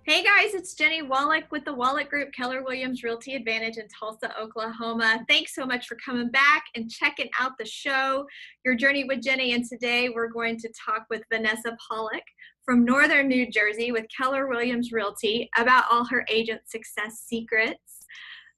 Hey guys, it's Jennie Wolek with the Wolek Group, Keller Williams Realty Advantage in Tulsa, Oklahoma. Thanks so much for coming back and checking out the show, Your Journey with Jennie. And today we're going to talk with Vanessa Pollock from Northern New Jersey with Keller Williams Realty about all her agent success secrets.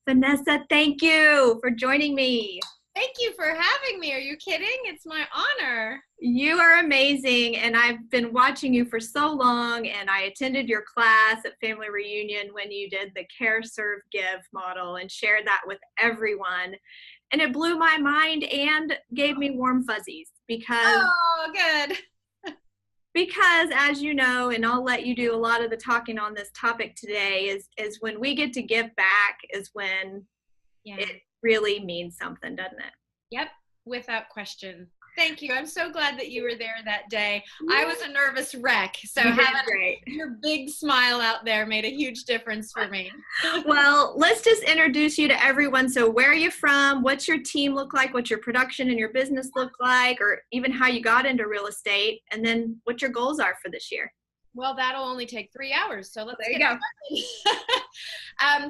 Vanessa, thank you for joining me. Thank you for having me. Are you kidding? It's my honor. You are amazing, and I've been watching you for so long, and I attended your class at Family Reunion when you did the Care, Serve, Give model and shared that with everyone. And it blew my mind and gave me warm fuzzies because as you know, and I'll let you do a lot of the talking on this topic today, is when we get to give back is when it really means something, doesn't it? Yep, without question. Thank you. I'm so glad that you were there that day. I was a nervous wreck, so having your big smile out there made a huge difference for me. Well, let's just introduce you to everyone. So where are you from? What's your team look like? What's your production and your business look like? Or even how you got into real estate? And then what your goals are for this year? Well, that'll only take 3 hours, so let's get started.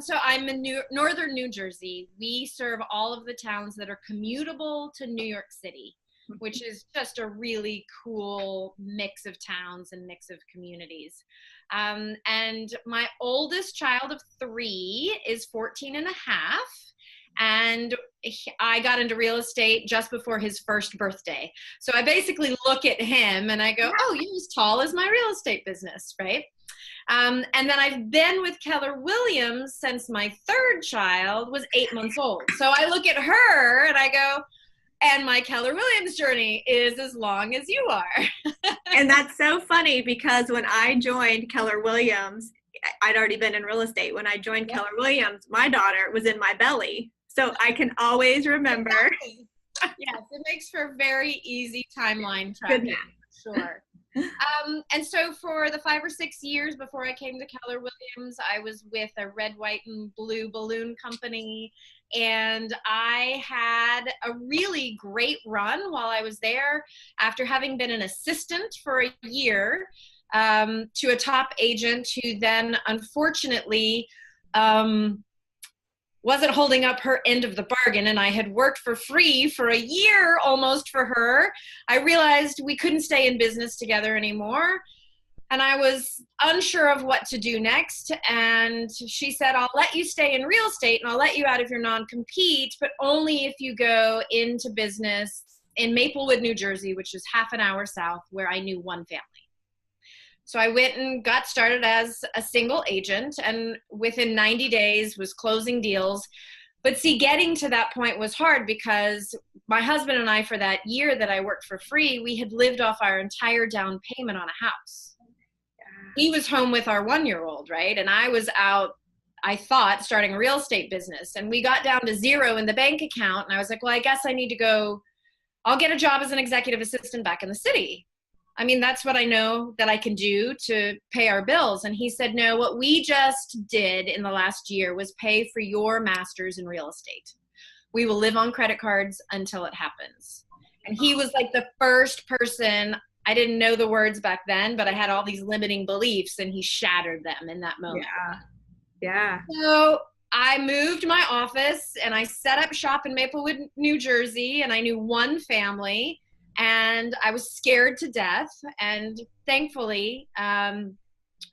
So I'm in Northern New Jersey. We serve all of the towns that are commutable to New York City, which is just a really cool mix of towns and mix of communities. And my oldest child of 3 is 14 and a half. And I got into real estate just before his first birthday. So I basically look at him and I go, oh, you're as tall as my real estate business, right? And then I've been with Keller Williams since my 3rd child was 8 months old. So I look at her and I go, and my Keller Williams journey is as long as you are. And that's so funny because when I joined Keller Williams, I'd already been in real estate. When I joined Keller Williams, my daughter was in my belly. So I can always remember. Exactly. Yes, it makes for very easy timeline tracking. Sure. And so for the 5 or 6 years before I came to Keller Williams, I was with a red, white, and blue balloon company. And I had a really great run while I was there after having been an assistant for a year to a top agent who then unfortunately wasn't holding up her end of the bargain, and I had worked for free for a year almost for her. I realized we couldn't stay in business together anymore, and I was unsure of what to do next. And she said, I'll let you stay in real estate and I'll let you out of your non-compete, but only if you go into business in Maplewood, New Jersey, which is half an hour south, where I knew one family. So I went and got started as a single agent, and within 90 days was closing deals. But see, getting to that point was hard because my husband and I, for that year that I worked for free, we had lived off our entire down payment on a house. He was home with our 1-year-old, right? And I was out, I thought, starting a real estate business. And we got down to 0 in the bank account. And I was like, well, I guess I need to go, I'll get a job as an executive assistant back in the city. I mean, that's what I know that I can do to pay our bills. And he said, no, what we just did in the last year was pay for your master's in real estate. We will live on credit cards until it happens. And he was like the first person, I didn't know the words back then, but I had all these limiting beliefs and he shattered them in that moment. Yeah. So I moved my office and I set up shop in Maplewood, New Jersey, and I knew one family. And I was scared to death, and thankfully,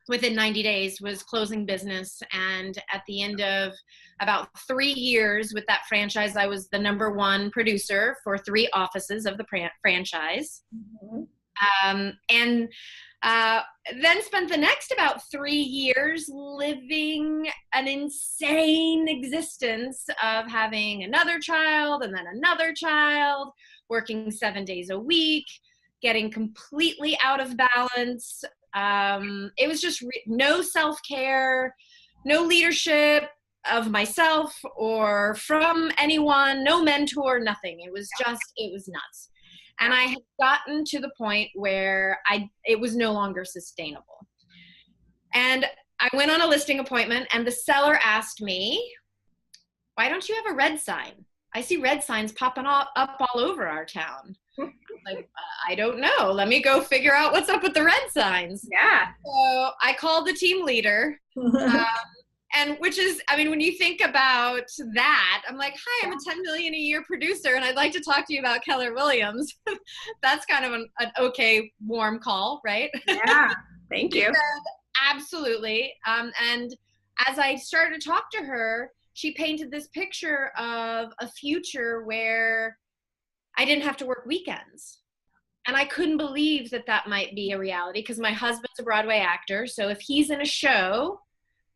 within 90 days was closing business. And at the end of about 3 years with that franchise, I was the #1 producer for 3 offices of the franchise. Mm-hmm. And then spent the next about 3 years living an insane existence of having another child and then another child, working 7 days a week, getting completely out of balance. It was just no self-care, no leadership of myself or from anyone, no mentor, nothing. It was nuts. And I had gotten to the point where it was no longer sustainable. And I went on a listing appointment and the seller asked me, why don't you have a red sign? I see red signs popping up all over our town. Like, I don't know. Let me go figure out what's up with the red signs. Yeah. So I called the team leader. And which is, I mean, when you think about that, I'm like, hi, I'm a 10 million a year producer, and I'd like to talk to you about Keller Williams. That's kind of an okay, warm call, right? Yeah. Thank you. Absolutely. And as I started to talk to her, she painted this picture of a future where I didn't have to work weekends. And I couldn't believe that that might be a reality, because my husband's a Broadway actor. So if he's in a show,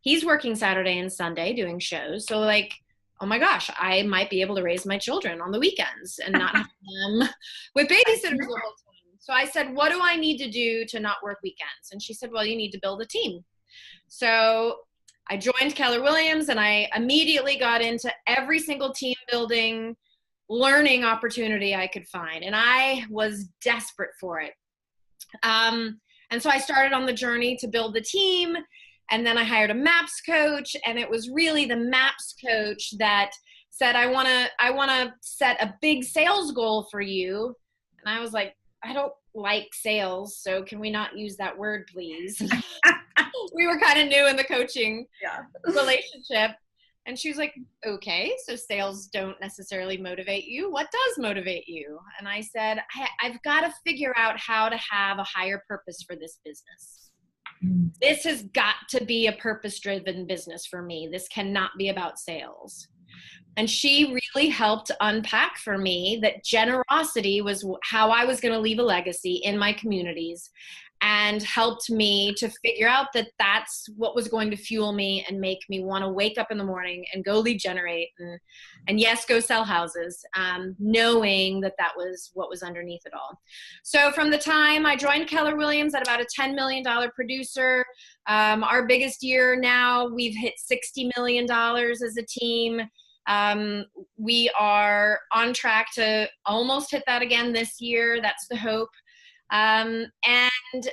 he's working Saturday and Sunday doing shows. So like, oh my gosh, I might be able to raise my children on the weekends and not have them with babysitters the whole time. So I said, what do I need to do to not work weekends? And she said, well, you need to build a team. So I joined Keller Williams, and I immediately got into every single team building, learning opportunity I could find. And I was desperate for it. And so I started on the journey to build the team. And then I hired a MAPS coach, and it was really the MAPS coach that said, I want to set a big sales goal for you. And I was like, I don't like sales, so can we not use that word, please? We were kind of new in the coaching relationship. And she was like, okay, so sales don't necessarily motivate you. What does motivate you? And I said, I've got to figure out how to have a higher purpose for this business. This has got to be a purpose-driven business for me. This cannot be about sales. And she really helped unpack for me that generosity was how I was going to leave a legacy in my communities, and helped me to figure out that that's what was going to fuel me and make me want to wake up in the morning and go lead generate and yes, go sell houses, knowing that that was what was underneath it all. So from the time I joined Keller Williams at about a $10 million producer, our biggest year now, we've hit $60 million as a team. We are on track to almost hit that again this year. That's the hope. And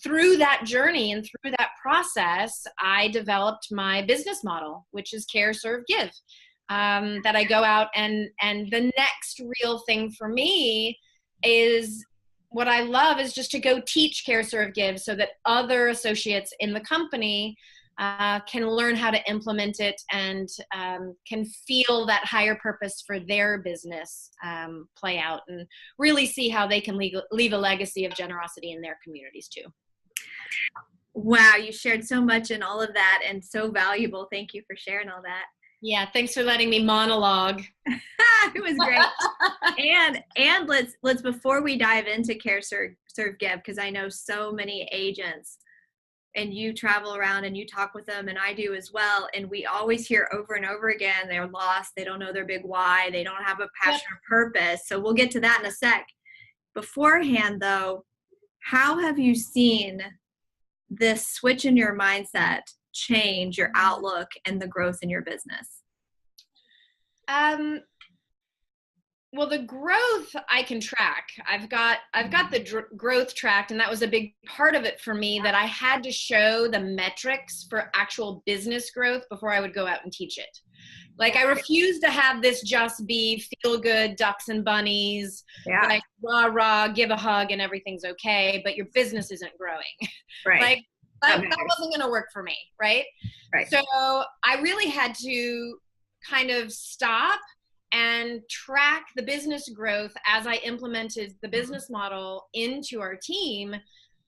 through that journey and through that process, I developed my business model, which is Care, Serve, Give, that I go out and the next real thing for me is what I love is just to go teach Care, Serve, Give so that other associates in the company can learn how to implement it and can feel that higher purpose for their business play out, and really see how they can leave a legacy of generosity in their communities too. Wow, you shared so much in all of that, and so valuable. Thank you for sharing all that. Yeah, thanks for letting me monologue. It was great. And let's before we dive into Care, Serve, Give, because I know so many agents, and you travel around and you talk with them, and I do as well. And we always hear over and over again, they're lost. They don't know their big why. They don't have a passion or purpose. So we'll get to that in a sec. Beforehand, though, how have you seen this switch in your mindset change your outlook and the growth in your business? Well, the growth I can track. I've got the growth tracked, and that was a big part of it for me, that I had to show the metrics for actual business growth before I would go out and teach it. Like, I refuse to have this just be feel good, ducks and bunnies, like rah, rah, give a hug and everything's okay, but your business isn't growing. Right. Like, that wasn't going to work for me. Right. So I really had to kind of stop and track the business growth as I implemented the business model into our team,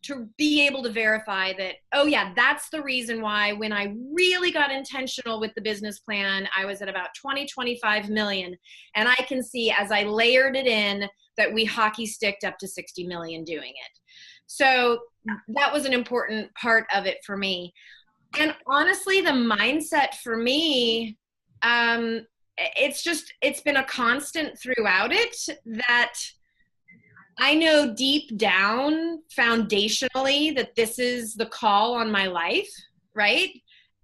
to be able to verify that, oh yeah, that's the reason why when I really got intentional with the business plan, I was at about 25 million. And I can see as I layered it in that we hockey sticked up to 60 million doing it. So that was an important part of it for me. And honestly, the mindset for me, it's been a constant throughout it, that I know deep down foundationally that this is the call on my life, right?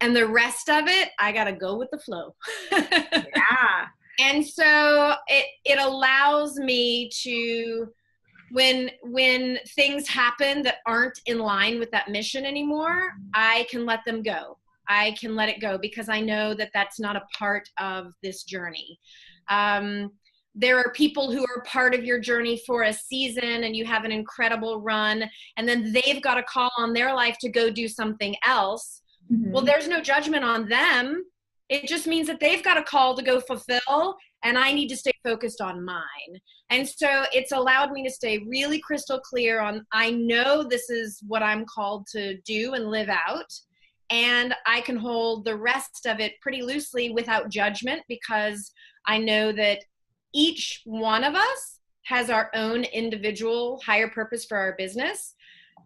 And the rest of it, I got to go with the flow. Yeah. And so it allows me to, when things happen that aren't in line with that mission anymore, I can let them go. I can let it go because I know that that's not a part of this journey. there are people who are part of your journey for a season and you have an incredible run, and then they've got a call on their life to go do something else. Well, there's no judgment on them. It just means that they've got a call to go fulfill, and I need to stay focused on mine. And so it's allowed me to stay really crystal clear on, I know this is what I'm called to do and live out, and I can hold the rest of it pretty loosely without judgment, because I know that each one of us has our own individual higher purpose for our business.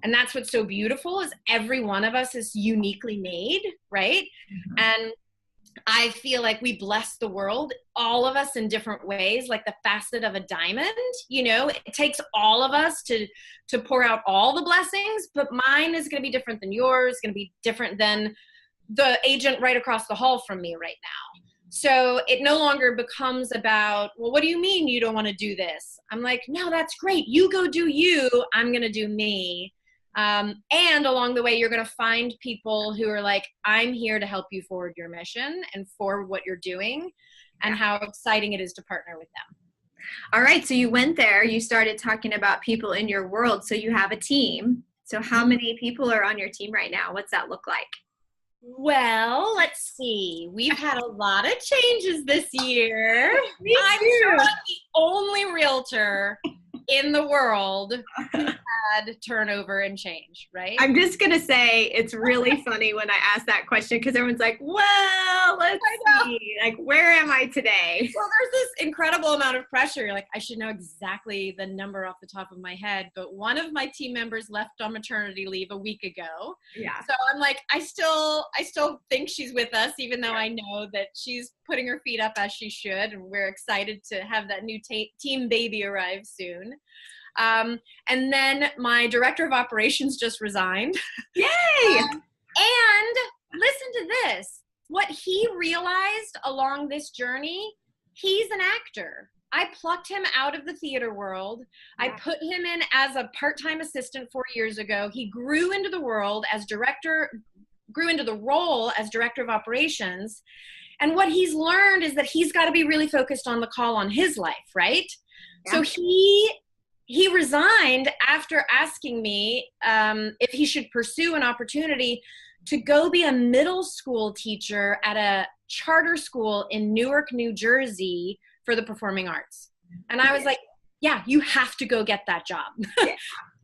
And that's what's so beautiful, is every one of us is uniquely made, right? And I feel like we bless the world, all of us in different ways, like the facet of a diamond. You know, it takes all of us to pour out all the blessings, but mine is going to be different than yours, going to be different than the agent right across the hall from me right now. So it no longer becomes about, well, what do you mean you don't want to do this? I'm like, no, that's great. You go do you. I'm going to do me. And along the way, you're going to find people who are like, I'm here to help you forward your mission and forward what you're doing, and how exciting it is to partner with them. All right. So you went there, you started talking about people in your world. So you have a team. So how many people are on your team right now? What's that look like? Well, let's see. We've had a lot of changes this year. I'm sure I'm the only realtor in the world who had turnover and change, right? I'm just going to say it's really funny when I ask that question, because everyone's like, well, let's see. Like, where am I today? Well, there's this incredible amount of pressure. You're like, I should know exactly the number off the top of my head. But one of my team members left on maternity leave a week ago. Yeah. So I'm like, I still think she's with us, even though I know that she's putting her feet up as she should. And we're excited to have that new team baby arrive soon. And then my director of operations just resigned. Yay! And listen to this. What he realized along this journey, he's an actor. I plucked him out of the theater world. I put him in as a part-time assistant 4 years ago. He grew into the role as director of operations. And what he's learned is that he's got to be really focused on the call on his life, right? Yeah. So he resigned after asking me if he should pursue an opportunity to go be a middle school teacher at a charter school in Newark, New Jersey for the performing arts. And I was like, yeah, you have to go get that job.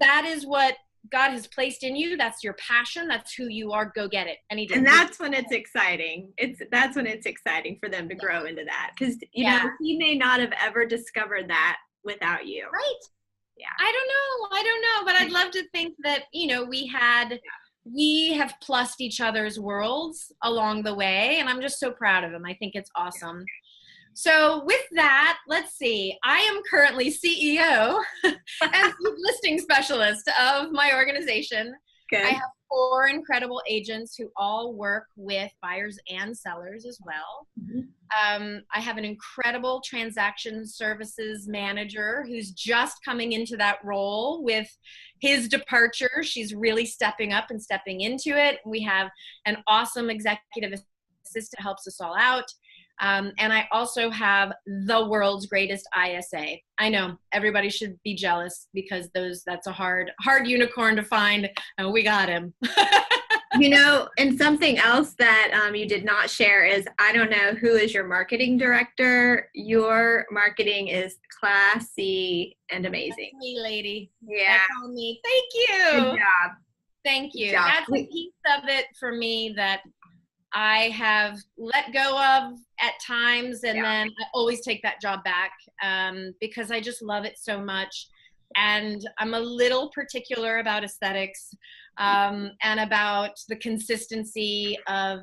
That is what God has placed in you. That's your passion. That's who you are. Go get it. And that's when it's exciting. That's when it's exciting for them to grow into that. Because, you know, he may not have ever discovered that without you. Right. Yeah. I don't know. But I'd love to think that, you know, we have plussed each other's worlds along the way. And I'm just so proud of him. I think it's awesome. So with that, let's see. I am currently CEO and listing specialist of my organization. Good. I have 4 incredible agents who all work with buyers and sellers as well. Mm-hmm. I have an incredible transaction services manager who's just coming into that role with his departure. She's really stepping up and stepping into it. We have an awesome executive assistant who helps us all out. And I also have the world's greatest ISA. I know everybody should be jealous because that's a hard unicorn to find, and we got him. You know, and something else that you did not share is, I don't know who is your marketing director. Your marketing is classy and amazing. That's me, lady. Yeah. That's on me. Thank you. Good job. Thank you. Good job. That's a piece of it for me that I have let go of at times, and then I always take that job back because I just love it so much. And I'm a little particular about aesthetics and about the consistency of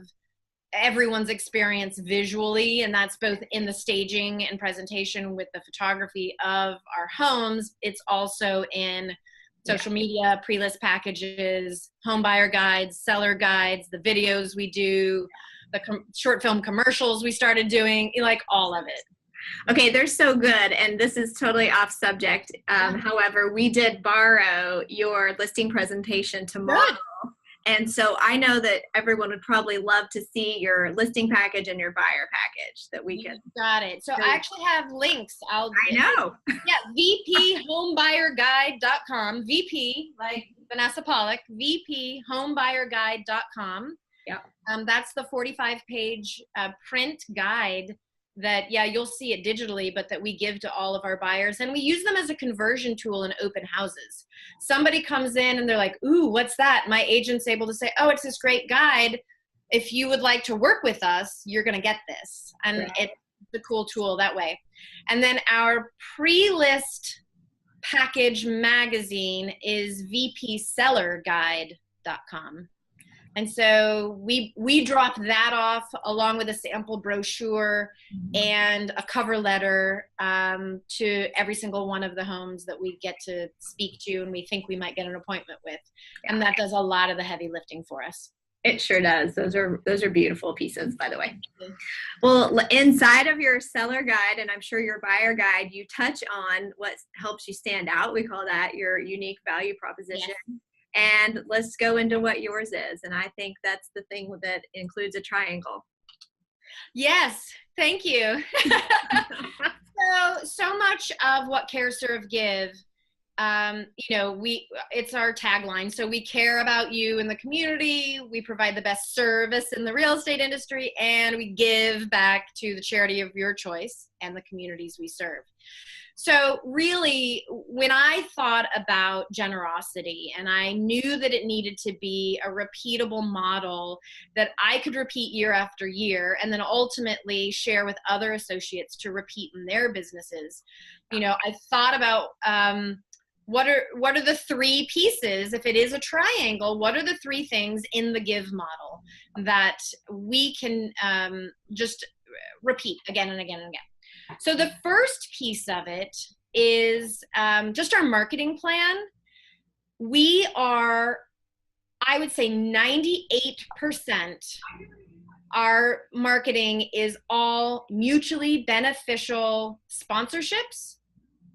everyone's experience visually, and that's both in the staging and presentation with the photography of our homes. It's also in social media, pre-list packages, home buyer guides, seller guides, the videos we do, the short film commercials we started doing, like all of it. Okay, they're so good. And this is totally off subject. However, we did borrow your listing presentation tomorrow. And so I know that everyone would probably love to see your listing package and your buyer package that we can. Got it. So I actually have links. I know. Yeah, vphomebuyerguide.com. VP, like Vanessa Pollock, vphomebuyerguide.com. Yeah. That's the 45-page print guide that, you'll see it digitally, but that we give to all of our buyers. And we use them as a conversion tool in open houses. Somebody comes in and they're like, ooh, what's that? My agent's able to say, oh, it's this great guide. If you would like to work with us, you're going to get this. And it's a cool tool that way. And then our pre-list package magazine is vpsellerguide.com. And so we drop that off along with a sample brochure and a cover letter to every single one of the homes that we get to speak to and we think we might get an appointment with. And that does a lot of the heavy lifting for us. It sure does. Those are beautiful pieces, by the way. Well, inside of your seller guide, and I'm sure your buyer guide, you touch on what helps you stand out. We call that your unique value proposition. Yes. And let's go into what yours is. And I think that's the thing that includes a triangle. Yes, thank you. So much of what Care, Serve, Give, it's our tagline. So we care about you in the community. We provide the best service in the real estate industry, and we give back to the charity of your choice and the communities we serve. So really, when I thought about generosity and I knew that it needed to be a repeatable model that I could repeat year after year and then ultimately share with other associates to repeat in their businesses, I thought about what are the three pieces? If it is a triangle, what are the three things in the give model that we can just repeat again and again and again? So the first piece of it is just our marketing plan. We are, I would say 98%, our marketing is all mutually beneficial sponsorships,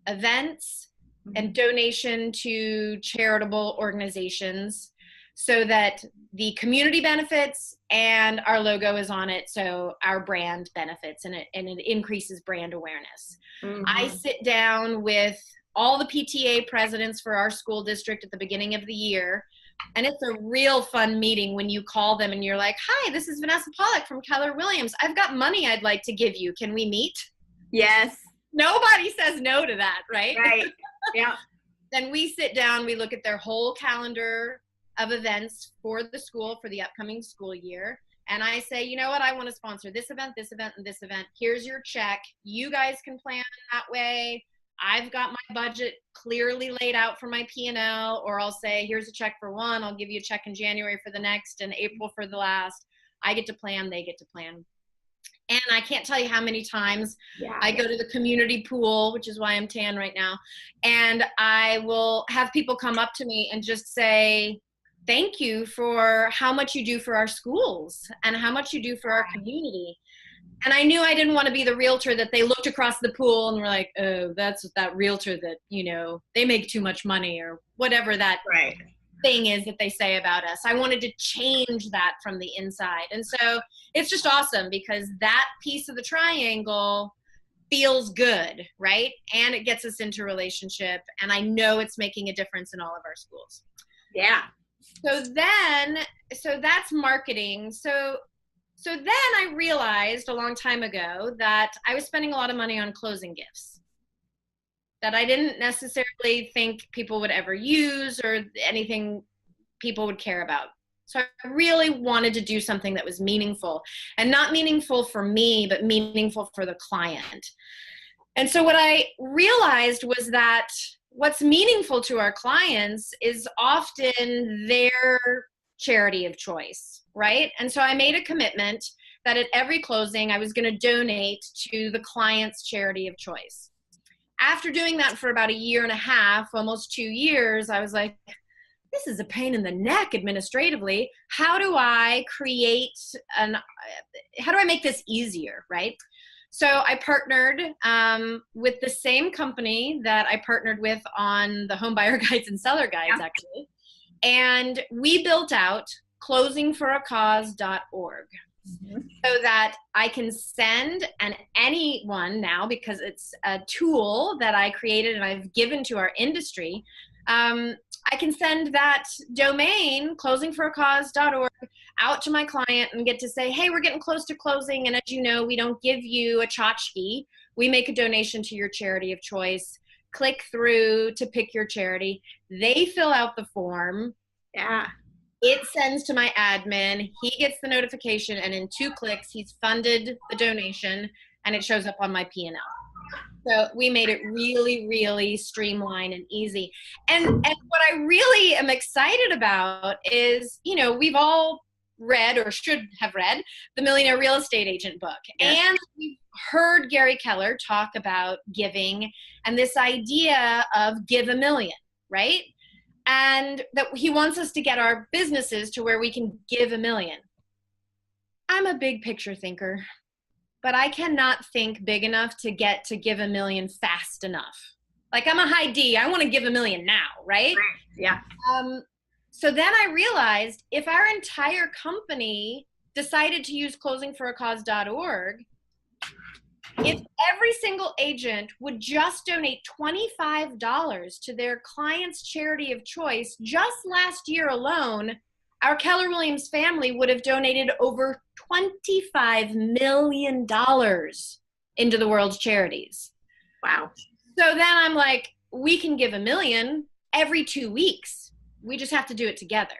events, and donation to charitable organizations so that the community benefits and our logo is on it, so our brand benefits and it increases brand awareness. Mm-hmm. I sit down with all the PTA presidents for our school district at the beginning of the year, and it's a real fun meeting when you call them and you're like, hi, this is Vanessa Pollock from Keller Williams. I've got money I'd like to give you. Can we meet? Yes. Nobody says no to that, right? Right. Yeah. Then we sit down, we look at their whole calendar of events for the school for the upcoming school year. And I say, you know what, I want to sponsor this event, and this event. Here's your check. You guys can plan that way. I've got my budget clearly laid out for my P&L, or I'll say, here's a check for one. I'll give you a check in January for the next and April for the last. I get to plan, they get to plan. And I can't tell you how many times I go to the community pool, which is why I'm tan right now. And I will have people come up to me and just say, thank you for how much you do for our schools and how much you do for our community. And I knew I didn't want to be the realtor that they looked across the pool and were like, oh, that's that realtor that, they make too much money or whatever that thing is that they say about us. I wanted to change that from the inside. And so it's just awesome because that piece of the triangle feels good, right? And it gets us into relationship. And I know it's making a difference in all of our schools. Yeah. So that's marketing. So then I realized a long time ago that I was spending a lot of money on closing gifts that I didn't necessarily think people would ever use or anything people would care about. So I really wanted to do something that was meaningful, and not meaningful for me, but meaningful for the client. And so what I realized was that what's meaningful to our clients is often their charity of choice, right? And so I made a commitment that at every closing, I was going to donate to the client's charity of choice. After doing that for about 1.5 years, almost 2 years, I was like, this is a pain in the neck administratively. How do I make this easier, right? So I partnered with the same company that I partnered with on the home buyer guides and seller guides, actually. And we built out closingforacause.org so that I can send, and anyone now, because it's a tool that I created and I've given to our industry, I can send that domain, closingforacause.org, out to my client and get to say, hey, we're getting close to closing. And as you know, we don't give you a tchotchke. We make a donation to your charity of choice. Click through to pick your charity. They fill out the form. Yeah. It sends to my admin. He gets the notification, and in 2 clicks, he's funded the donation, and it shows up on my P&L. So we made it really, really streamlined and easy. And what I really am excited about is, you know, we've all read, or should have read, the Millionaire Real Estate Agent book. Yeah. And we've heard Gary Keller talk about giving and this idea of give $1 million, right? And that he wants us to get our businesses to where we can give $1 million. I'm a big picture thinker, but I cannot think big enough to get to give $1 million fast enough. Like, I'm a high D. I want to give $1 million now, right? Yeah. So then I realized if our entire company decided to use closingforacause.org, if every single agent would just donate $25 to their client's charity of choice, just last year alone, our Keller Williams family would have donated over $25 million into the world's charities. Wow. So then I'm like, we can give $1 million every 2 weeks. We just have to do it together.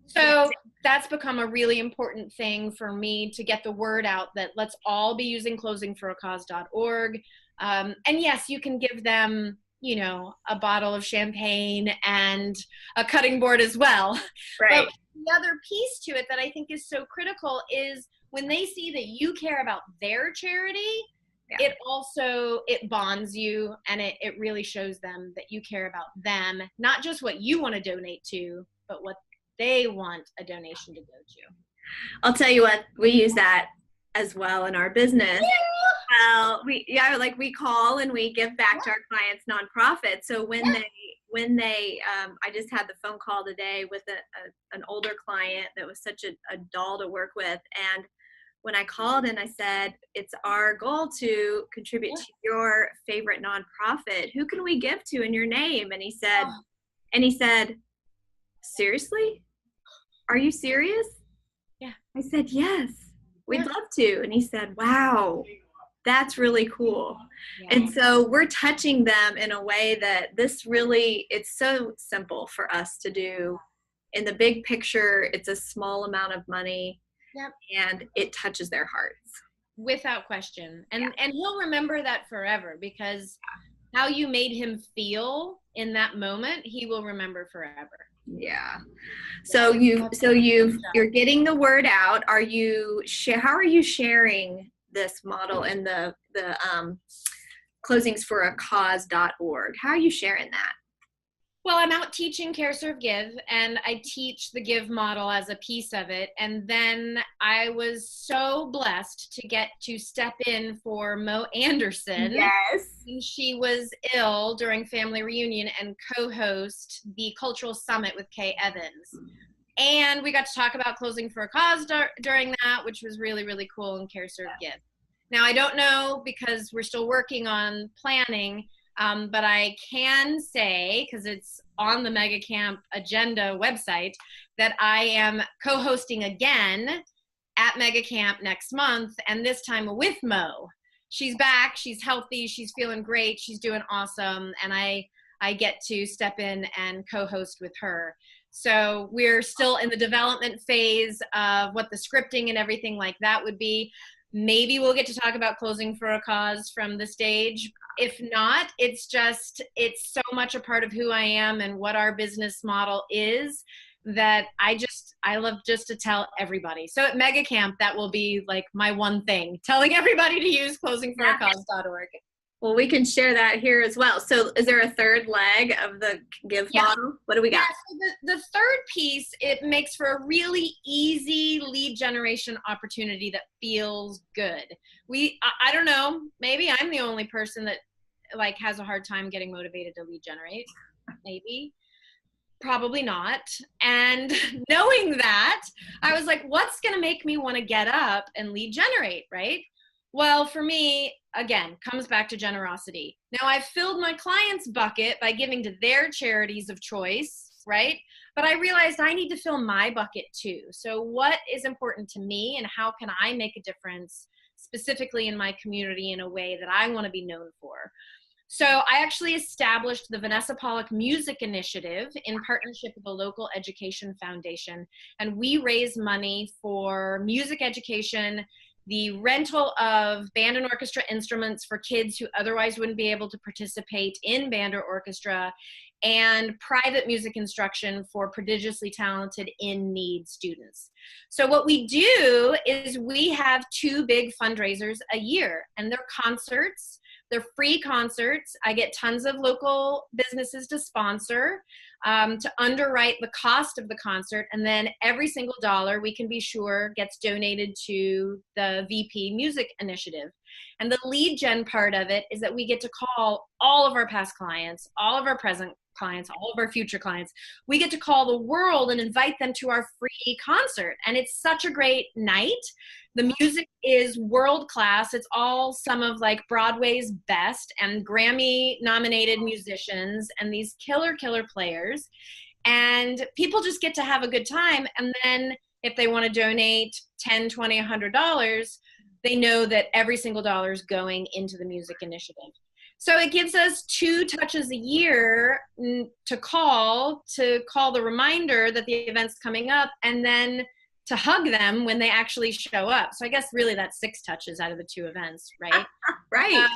So that's become a really important thing for me to get the word out that let's all be using closingforacause.org. And yes, you can give them, you know, a bottle of champagne and a cutting board as well. Right. But the other piece to it that I think is so critical is when they see that you care about their charity, it bonds you, and it really shows them that you care about them, not just what you want to donate to, but what they want a donation to go to. I'll tell you what, we use that as well in our business. Well, we call and we give back to our clients' nonprofits. So when they I just had the phone call today with an older client that was such a doll to work with, and when I called and I said, it's our goal to contribute to your favorite nonprofit, who can we give to in your name? And he said, seriously? Are you serious? Yeah. I said, yes, we'd love to. And he said, wow, that's really cool. Yeah. And so we're touching them in a way that it's so simple for us to do. In the big picture, it's a small amount of money. Yep. And it touches their hearts. Without question. And he'll remember that forever, because how you made him feel in that moment, he will remember forever. Yeah. So you're getting the word out. How are you sharing this model in the closingsforacause.org? How are you sharing that? Well, I'm out teaching Care, Serve, Give, and I teach the Give model as a piece of it. And then I was so blessed to get to step in for Mo Anderson. Yes. She was ill during family reunion and co-host the Cultural Summit with Kay Evans. And we got to talk about Closing for a Cause during that, which was really, really cool, in Care, Serve, Give. Now, I don't know, because we're still working on planning, but I can say, because it's on the Mega Camp agenda website, that I am co-hosting again at Mega Camp next month, and this time with Mo. She's back, she's healthy, she's feeling great, she's doing awesome, and I get to step in and co-host with her. So we're still in the development phase of what the scripting and everything like that would be. Maybe we'll get to talk about Closing for a Cause from the stage. If not, it's so much a part of who I am and what our business model is that I love just to tell everybody. So at Mega Camp, that will be like my one thing, telling everybody to use closingforacause.org. Well, we can share that here as well. So is there a third leg of the Give model? What do we got? Yeah, so the third piece, it makes for a really easy lead generation opportunity that feels good. I don't know, maybe I'm the only person that like has a hard time getting motivated to lead generate, maybe. Probably not. And knowing that, I was like, what's going to make me want to get up and lead generate, right? Well, for me, again, comes back to generosity. Now, I've filled my clients' bucket by giving to their charities of choice, right? But I realized I need to fill my bucket too. So what is important to me, and how can I make a difference specifically in my community in a way that I want to be known for? So I actually established the Vanessa Pollock Music Initiative in partnership with a local education foundation. And we raise money for music education, the rental of band and orchestra instruments for kids who otherwise wouldn't be able to participate in band or orchestra, and private music instruction for prodigiously talented in-need students. So what we do is we have 2 big fundraisers a year, and they're concerts. They're free concerts. I get tons of local businesses to sponsor, to underwrite the cost of the concert, and then every single dollar, we can be sure, gets donated to the VP Music Initiative. And the lead gen part of it is that we get to call all of our past clients, all of our present clients, all of our future clients. We get to call the world and invite them to our free concert. And it's such a great night. The music is world class. It's all some of like Broadway's best and Grammy nominated musicians and these killer players. And people just get to have a good time. And then if they want to donate $10, $20, $100, they know that every single dollar is going into the music initiative. So it gives us 2 touches a year to call the reminder that the event's coming up, and then to hug them when they actually show up. So I guess really that's 6 touches out of the 2 events, right? Right.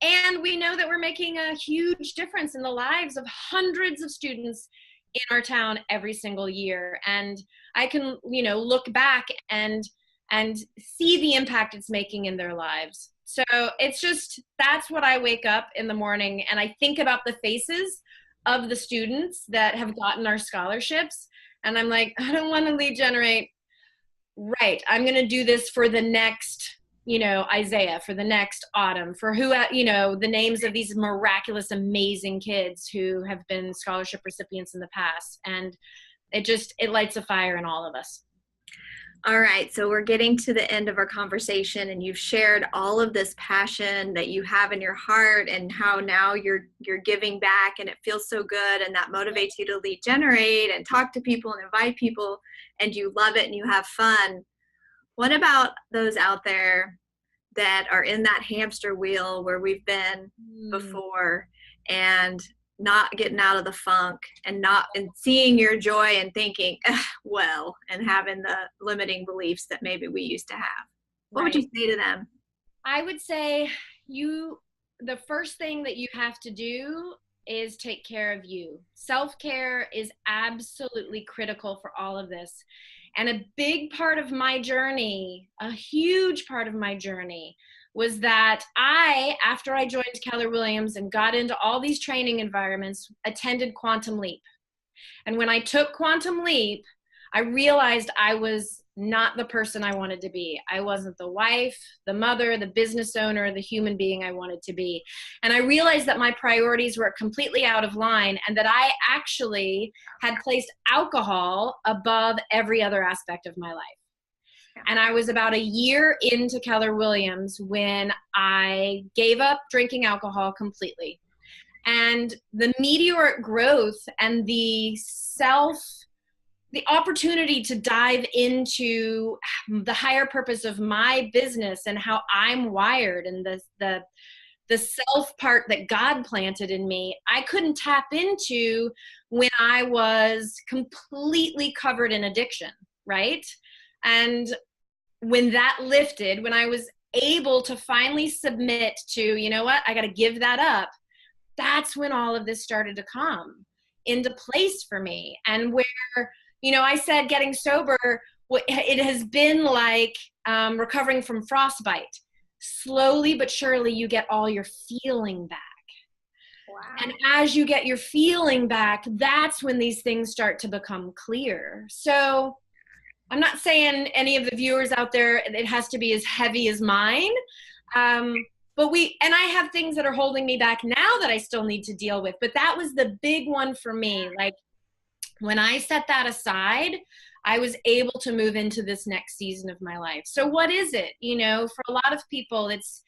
And we know that we're making a huge difference in the lives of hundreds of students in our town every single year. And I can, look back and see the impact it's making in their lives. So it's just, that's what I wake up in the morning and I think about the faces of the students that have gotten our scholarships. And I'm like, I don't want to lead generate. Right. I'm going to do this for the next, Isaiah, for the next Autumn, for who, the names of these miraculous, amazing kids who have been scholarship recipients in the past. And it lights a fire in all of us. All right, so we're getting to the end of our conversation, and you've shared all of this passion that you have in your heart and how now you're giving back, and it feels so good, and that motivates you to lead generate and talk to people and invite people, and you love it and you have fun. What about those out there that are in that hamster wheel where we've been before and not getting out of the funk and seeing your joy and thinking, well, and having the limiting beliefs that maybe we used to have? What would you say to them? I would say the first thing that you have to do is take care of you. Self-care is absolutely critical for all of this. And a big part of my journey, a huge part of my journey, was that after I joined Keller Williams and got into all these training environments, attended Quantum Leap. And when I took Quantum Leap, I realized I was not the person I wanted to be. I wasn't the wife, the mother, the business owner, the human being I wanted to be. And I realized that my priorities were completely out of line and that I actually had placed alcohol above every other aspect of my life. And I was about a year into Keller Williams when I gave up drinking alcohol completely. And the meteoric growth and the opportunity to dive into the higher purpose of my business and how I'm wired and the self part that God planted in me, I couldn't tap into when I was completely covered in addiction, right? And when that lifted, when I was able to finally submit to, you know what, I got to give that up, that's when all of this started to come into place for me. And where, I said getting sober, it has been like recovering from frostbite. Slowly but surely you get all your feeling back. Wow. And as you get your feeling back, that's when these things start to become clear. So I'm not saying any of the viewers out there, it has to be as heavy as mine. But I have things that are holding me back now that I still need to deal with. But that was the big one for me. Like, When I set that aside, I was able to move into this next season of my life. So what is it? You know, for a lot of people, it's,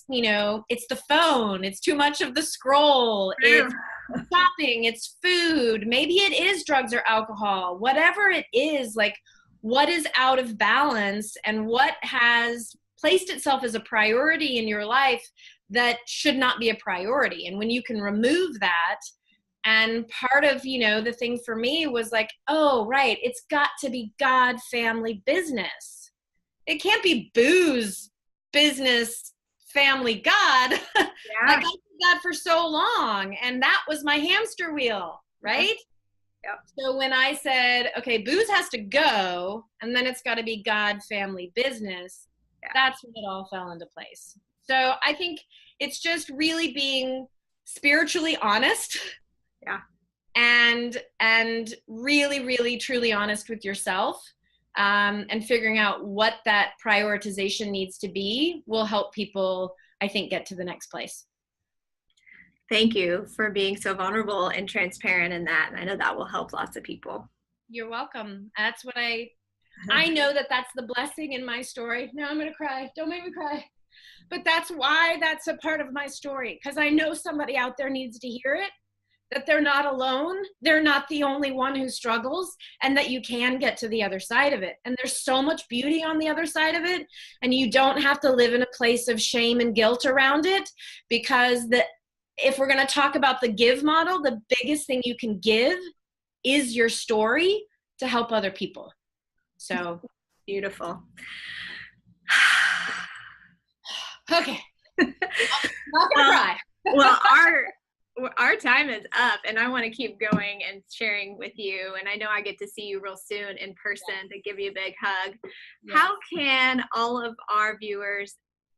you know, it's the phone. It's too much of the scroll. It's shopping. It's food. Maybe it is drugs or alcohol. Whatever it is, like, what is out of balance and what has placed itself as a priority in your life that should not be a priority. And when you can remove that, and part of, you know, the thing for me was like, oh, right, it's got to be God, family, business. It can't be booze, business, family, God. Yeah. Like, I did that for so long, and that was my hamster wheel, right? Yep. So when I said, okay, booze has to go, and then it's got to be God, family, business, that's when it all fell into place. So I think it's just really being spiritually honest. Yeah. And really, really, truly honest with yourself, and figuring out what that prioritization needs to be will help people, I think, get to the next place. Thank you for being so vulnerable and transparent in that. And I know that will help lots of people. You're welcome. That's what I know that's the blessing in my story. Now I'm going to cry. Don't make me cry. But that's why that's a part of my story, because I know somebody out there needs to hear it, that they're not alone, they're not the only one who struggles, and that you can get to the other side of it. And there's so much beauty on the other side of it, and you don't have to live in a place of shame and guilt around it, because if we're going to talk about the give model, the biggest thing you can give is your story to help other people. So beautiful. Okay. I'm not gonna cry. Well, our time is up, and I want to keep going and sharing with you. And I know I get to see you real soon in person to give you a big hug. Yes. How can all of our viewers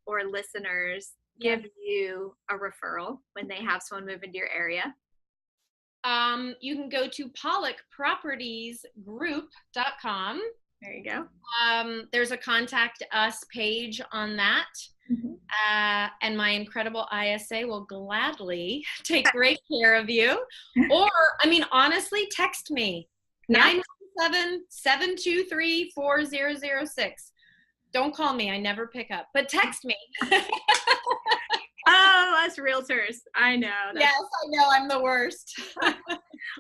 or listeners give you a referral when they have someone move into your area? You can go to pollockpropertiesgroup.com. There you go. There's a contact us page on that. Mm-hmm. And my incredible ISA will gladly take great care of you. Or, I mean, honestly, text me. 917-723-4006. Don't call me. I never pick up. But text me. Oh, us realtors. I know. Yes, I know. I'm the worst.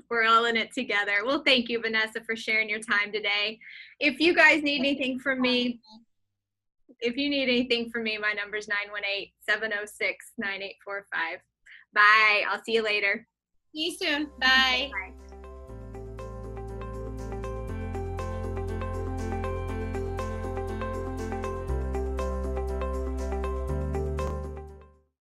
We're all in it together. Well, thank you, Vanessa, for sharing your time today. If you guys need anything from me, my number is 918-706-9845. Bye. I'll see you later. See you soon. Bye. Bye.